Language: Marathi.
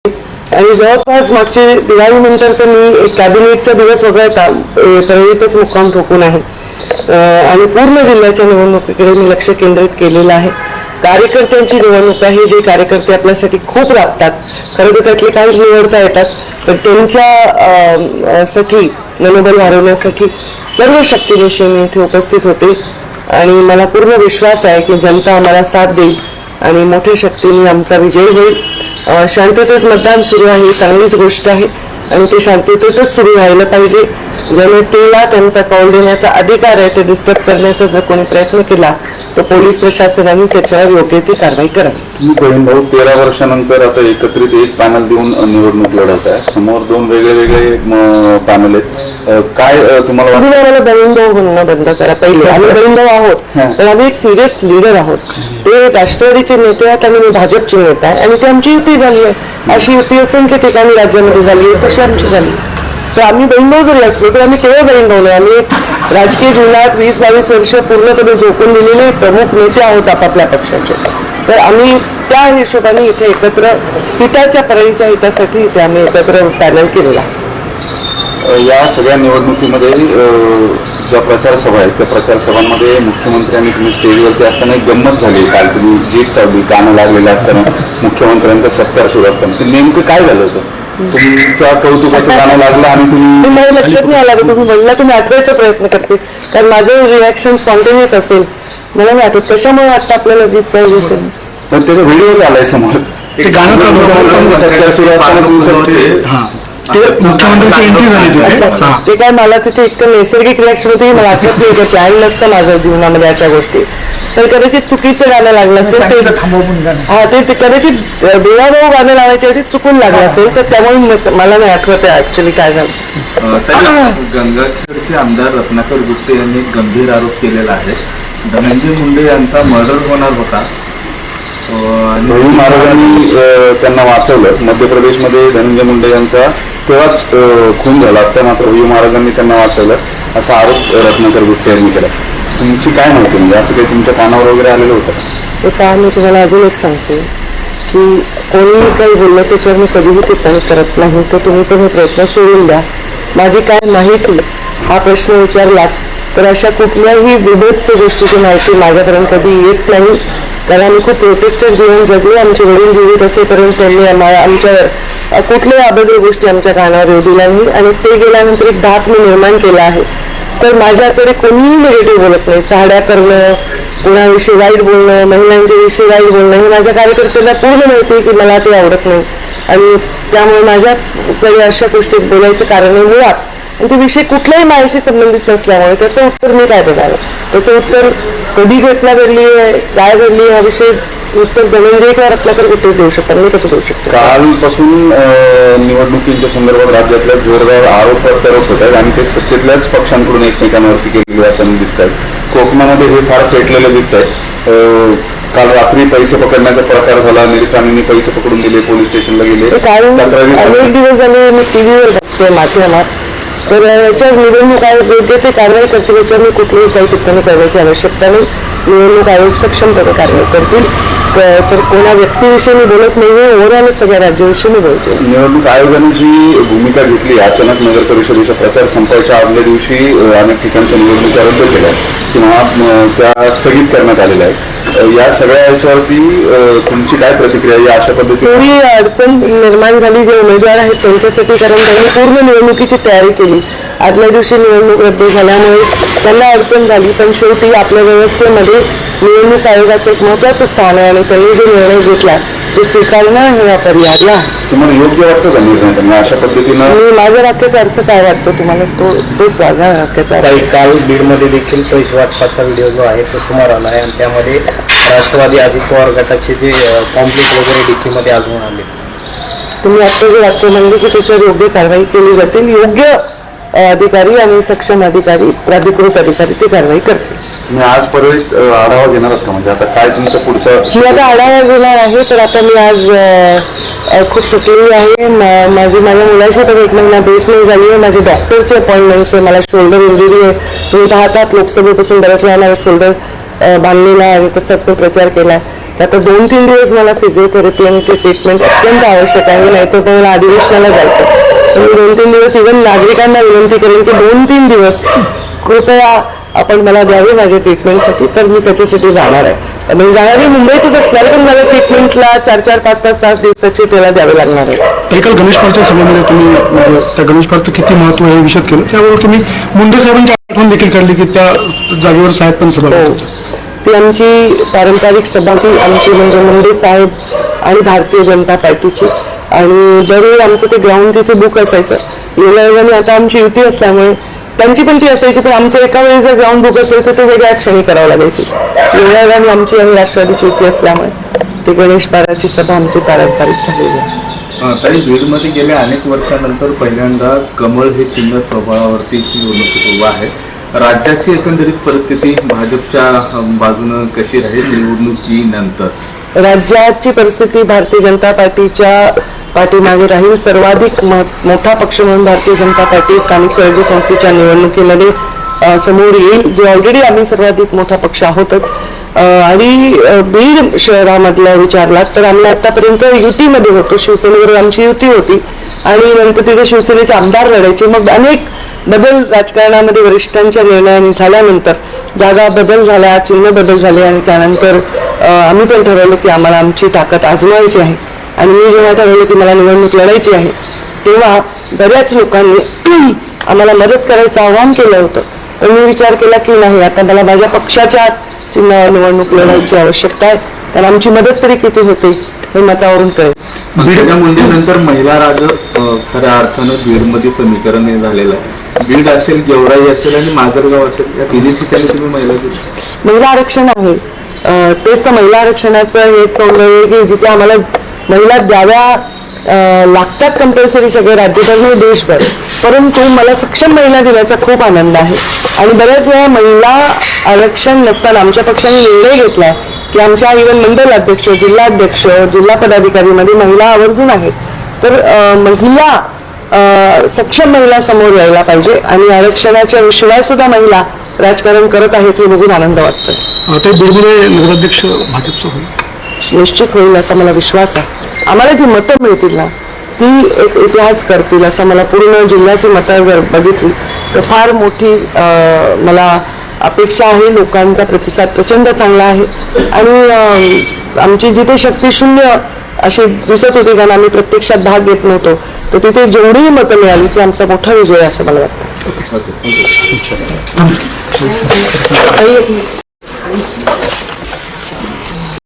आणि जवळपास मागचे दिवाळीनंतर तर मी एक कॅबिनेटचा दिवस वगळता परळीतच मुक्काम ठोकून आहे आणि पूर्ण जिल्ह्याच्या निवडणुकीकडे मी लक्ष केंद्रित केलेलं आहे. कार्यकर्त्यांची निवडणूक आहे, जे कार्यकर्ते आपल्यासाठी खूप राबतात. खरं तर त्यातले काहीच निवडता येतात, पण त्यांच्या साठी मनोबल वाढवण्यासाठी सर्व शक्तीनिशी मी इथे उपस्थित होते आणि मला पूर्ण विश्वास आहे की जनता आम्हाला साथ देईल आणि मोठ्या शक्तीने आमचा विजय होईल. शांततेत मतदान सुरू आहे ही चांगलीच गोष्ट आहे आणि ते शांततेतच सुरू व्हायला पाहिजे. जनतेला त्यांचा कौल देण्याचा अधिकार आहे. ते डिस्टर्ब करण्याचा जर कोणी प्रयत्न केला तर पोलीस प्रशासनाने त्याच्यावर योग्य ती कारवाई करावी. तुम्ही बहीण भाऊ 13 वर्षानंतर आता एकत्रित एक पॅनल देऊन निवडणूक लढवत आहे. समोर दोन वेगळे पॅनल आहेत. काय तुम्हाला तुम्ही आम्हाला बहीण भाऊ म्हणणं बंद करा. पहिले आम्ही बहीण भाऊ आहोत, पण आम्ही एक सिरियस लीडर आहोत. ते राष्ट्रवादीचे नेते आहेत आणि मी भाजपचे नेते आहे आणि ती आमची युती झाली आहे. अशी युती असंख्य ठिकाणी राज्यामध्ये झाली आहे, तशी आमची झाली. तर आम्ही बहीण भाऊ जरी असलो तर आम्ही केवळ बहीण भाऊ नाही, आम्ही राजकीय जीवनात 20-22 वर्ष पूर्णपणे झोकून दिलेले प्रमुख नेते आहोत आपापल्या पक्षाचे. तर आम्ही त्या हिशोबाने इथे एकत्र हिताच्या परळीच्या हितासाठी इथे आम्ही एकत्र पॅनल केलेला. या सगळ्या निवडणुकीमध्ये ज्या प्रचार सभा आहेत त्या प्रचार सभांमध्ये मुख्यमंत्र्यांनी तुम्ही स्टेजवरती असताना एक गंमत झाली. काल तुम्ही जीत चालली, गाणं लागलेलं असताना मुख्यमंत्र्यांचा सत्कार सुरू असताना ते नेमकं काय झालं होतं? तुमच्या कौतुकाचं गाणं लागलं आणि तुम्ही मला लक्षात नाही आलं. तुम्ही म्हणला तुम्ही आठवायचा प्रयत्न करते, कारण माझं रिॲक्शन स्पॉन्टेनियस असेल मला नाही आठवत. कशामुळे वाटतं आपल्याला गीत चालू असेल? पण त्याचा व्हिडिओ आलाय समोर. ते गाणं सत्कार सुरू असताना मुख्यमंत्र्यांची एंट्री झाली. ते काय मला तिथे इतकं नैसर्गिक रिॲक्शन होती, मला आठवत नाही होतं. प्लॅन नसतं माझ्या जीवनामध्ये अशा गोष्टी. तर कदाचित चुकीचं गाणं लागलं असेल ते कदाचित देवाभाऊ गाणं लावायच्या आधी चुकून लागलं असेल, तर त्यामुळे मला नाही आठवत आहे ऍक्च्युली काय झालं. गंगाखेडचे आमदार रत्नाकर गुट्टे यांनी एक गंभीर आरोप केलेला आहे. धनंजय मुंडे यांचा मर्डर होणार होता आणि भैयू महाराजांनी त्यांना वाचवलं. मध्य प्रदेशमध्ये धनंजय मुंडे यांचा तेव्हाच खून झाला असता, मात्र भैयू महाराजांनी त्यांना वाचवलं असा आरोप रत्नाकर गुट्टे यांनी केला. तुमची काय माहिती, म्हणजे असं काही तुमच्या कानावर वगैरे आलेलं होतं? आता मी तुम्हाला अजून एक सांगते की कोणीही काही बोललं त्याच्यावर मी कधीही टिप्पणी करत नाही. तर तुम्ही पण हे प्रयत्न सोडून द्या. माझी काय माहिती हा प्रश्न विचारला तर अशा कुठल्याही विभेदच्या गोष्टीची माहिती माझ्यापर्यंत कधी येत नाही, कारण आम्ही खूप प्रोटेक्टेड जीवन जगलो. आमचे वडील जीवित असेपर्यंत त्यांनी आमच्यावर कुठल्याही अभद्र गोष्टी आमच्या कानावर येऊ दिल्या नाही आणि ते गेल्यानंतर एक धाक मी निर्माण केला आहे. तर माझ्याकडे कोणीही निगेटिव्ह बोलत नाही. साड्या करणं, कोणाविषयी वाईट बोलणं, महिलांच्या विषयी वाईट बोलणं हे माझ्या कार्यकर्त्यांना पूर्ण माहिती आहे की मला ते आवडत नाही आणि त्यामुळे माझ्याकडे अशा गोष्टी बोलायचं कारण आहे मुळात. आणि ते विषय कुठल्याही माझ्याशी संबंधित नसल्यामुळे त्याचं उत्तर मी काय देणार? त्याचं उत्तर कधी घटना घडली आहे, काय घडली हा विषय उत्तर धनंजय किंवा रत्नाकर कुठेच देऊ शकतात, मी कसं देऊ शकतो? कालपासून निवडणुकीच्या संदर्भात राज्यातल्या जोरदार आरोप प्रत्यारोप होत आहेत आणि ते सत्तेतल्याच पक्षांकडून एकमेकांवरती केलेले जाताना दिसत आहेत. कोकणामध्ये हे फार पेटलेलं दिसत आहे. काल रात्री पैसे पकडण्याचा प्रकार झाला. निरीक्षकांनी पैसे पकडून दिले, पोलीस स्टेशनला गेले. अनेक दिवस झाले मी टीव्हीवर बघतोय माध्यमात. तर याच्यावर निवडणूक आयोग योग्य ते कारवाई करतील, याच्यावर मी कुठलीही काही टिप्पणी करण्याची आवश्यकता नाही. निवडणूक आयोग सक्षमपणे कारवाई करतील. तर कोणा व्यक्तीविषयी मी बोलत नाहीये, ओव्हरऑलच सगळ्या राज्याविषयी मी बोलते. निवडणूक आयोगाने जी भूमिका घेतली, अचानक नगर परिषदेचा प्रचार संपायच्या आदल्या दिवशी अनेक ठिकाणच्या निवडणुका रद्द केल्या किंवा त्या स्थगित करण्यात आलेल्या आहेत. या सगळ्या याच्यावरती तुमची काय प्रतिक्रिया? या अशा पद्धतीने थोडी अडचण निर्माण झाली जे उमेदवार आहेत त्यांच्यासाठी, कारण त्यांनी पूर्ण निवडणुकीची तयारी केली. आदल्या दिवशी निवडणूक रद्द झाल्यामुळे त्यांना अडचण झाली, पण शेवटी आपल्या व्यवस्थेमध्ये निवडणूक आयोगाचं एक महत्वाचं स्थान आहे आणि त्यांनी जो निर्णय घेतला तो स्वीकारणं हे अपरिहार्य आहे. तुम्हाला योग्य वाटतं का निर्णय अशा पद्धतीनं? माझ्या वाक्याचा अर्थ काय वाटतो तुम्हाला? तोच माझ्या वाक्याचा अर्थ. काल बीडमध्ये देखील पैसे वाटपाचा व्हिडिओ जो आहे तो समोर आला आहे आणि त्यामध्ये राष्ट्रवादी अजित पवार गटाचे जे कॉम्प्लेट वगैरे डीपीमध्ये आढळून आले. तुम्ही आता जे वाक्य म्हणले की त्याच्यावर योग्य कारवाई केली जातील. योग्य अधिकारी आणि सक्षम अधिकारी, प्राधिकृत अधिकारी ते कारवाई करतील. मी आज परत आढावा घेणार आहात का? म्हणजे आता काय तुमचं पुढचं? मी आता आढावा घेणार आहे. तर आता मी आज खूप थकलेली आहे. माझ्या मुलाशी तर 1 महिना भेट नाही झाली आहे. माझे डॉक्टरचे अपॉइंटमेंट्स आहे. मला शोल्डर इंजुरी आहे. तुम्ही पाहतात लोकसभेपासून बऱ्याच वेळा मला शोल्डर बांधलेला आहे, तसाच मी प्रचार केला. की आता 2-3 दिवस मला फिजिओथेरपी आणि ते ट्रीटमेंट अत्यंत आवश्यक आहे, नाही तर मला अधिवेशनाला जायचं. तर मी 2-3 दिवस इव्हन नागरिकांना विनंती करेन की 2-3 दिवस कृपया आपण मला द्यावे माझ्या ट्रीटमेंटसाठी, तर मी त्याच्यासाठी जाणार आहे. म्हणजे जाणार मी मुंबईतच असणार, पण मला ट्रीटमेंटला 4-4, 5-5 तास दिवसाचे त्याला द्यावे लागणार आहे. काल गणेश पालच्या सभेमध्ये तुम्ही म्हणजे त्या गणेश पालचं किती महत्व हे विषद केलं, त्यावर तुम्ही मुंडे साहेबांची आठवण देखील काढली की त्या जागेवर साहेब पण सभा हो, होते. ती आमची पारंपरिक सभा ती आमची म्हणजे मुंडे साहेब आणि भारतीय जनता पार्टीची, आणि दरवेळी आमचं ते ग्राउंड तिथे बुक असायचं. योगायोगाने आता आमची युती असल्यामुळे त्यांची पण ती असायची, पण आमचं एका वेळी जर ग्राउंड बुक असेल तर ते वेगळ्या क्षणी करावं लागायची. योगायोगाने आमची आणि राष्ट्रवादीची युती असल्यामुळे ते गणेश पाराची सभा आमची पारंपरिक झालेली आहे. तरी बीडमध्ये गेल्या अनेक वर्षानंतर पहिल्यांदा कमळ हे चिन्ह स्वभावावरती निवडणुकीत उभं आहे. राज्याची एकंदरीत परिस्थिती भाजपच्या बाजूनं कशी राहील निवडणुकीनंतर? राज्याची परिस्थिती भारतीय जनता पार्टीच्या पाठीमागे राहील. सर्वाधिक मोठा पक्ष म्हणून भारतीय जनता पार्टी स्थानिक स्वराज्य संस्थेच्या निवडणुकीमध्ये समोर येईल, जे ऑलरेडी आम्ही सर्वाधिक मोठा पक्ष आहोतच. आणि बीड शहरामधला विचारलात तर आम्ही आतापर्यंत युतीमध्ये होतो, शिवसेनेबरोबर आमची युती होती आणि नंतर तिथे शिवसेनेचे आमदार लढायचे. मग अनेक बदल राजकारणामध्ये वरिष्ठांच्या निर्णयाने झाल्यानंतर जागा बदल झाल्या, चिन्ह बदल झाले आणि त्यानंतर आम्ही पण ठरवलं की आम्हाला आमची ताकद आजमावायची आहे. आणि मी जेव्हा ठरवलं की मला निवडणूक लढायची आहे तेव्हा बऱ्याच लोकांनी आम्हाला मदत करायचं आवाहन केलं होतं. पण मी विचार केला की नाही, आता मला माझ्या पक्षाच्या चिन्हावर निवडणूक लढायची आवश्यकता आहे, कारण आमची मदत तरी किती होते हे मतावरून कळेल. बीडच्या मुंडेनंतर महिला राज खऱ्या अर्थानं बीडमध्ये समीकरण हे झालेलं आहे. बीड असेल, गेवराई असेल आणि माजलगाव असेल, या तिन्ही ठिकाणी तुम्ही महिला आरक्षण आहे. तेच तर महिला आरक्षणाचं हेच सौंदर्य की जिथे आम्हाला महिला द्याव्या लागतात कंपल्सरी सगळे राज्यभर नाही देशभर, परंतु मला सक्षम महिला दिल्याचा खूप आनंद आहे. आणि बऱ्याच वेळा महिला आरक्षण नसताना आमच्या पक्षाने निर्णय घेतला की आमच्या इव्हन मंडल अध्यक्ष, जिल्हाध्यक्ष, जिल्हा पदाधिकारीमध्ये महिला आवर्जून आहेत. तर महिला सक्षम महिला समोर यायला पाहिजे आणि आरक्षणाच्या विषयात सुद्धा महिला राजकारण करत आहेत हे बघून आनंद वाटतोय. ते बीडमध्ये नगराध्यक्ष भाजपचं होईल, निश्चित होईल असा मला विश्वास आहे. आम्हाला जी मतं मिळतील ना ती एक इतिहास करतील असं मला पूर्ण जिल्ह्याची मतं जर बघितली तर फार मोठी मला अपेक्षा आहे. लोकांचा प्रतिसाद प्रचंड चांगला आहे आणि आमची जिथे शक्तिशून्य अशी दिसत होती कारण आम्ही प्रत्यक्षात भाग घेत नव्हतो, तर तिथे जेवढीही मतं मिळाली ती आमचा मोठा विजय असं मला वाटतं.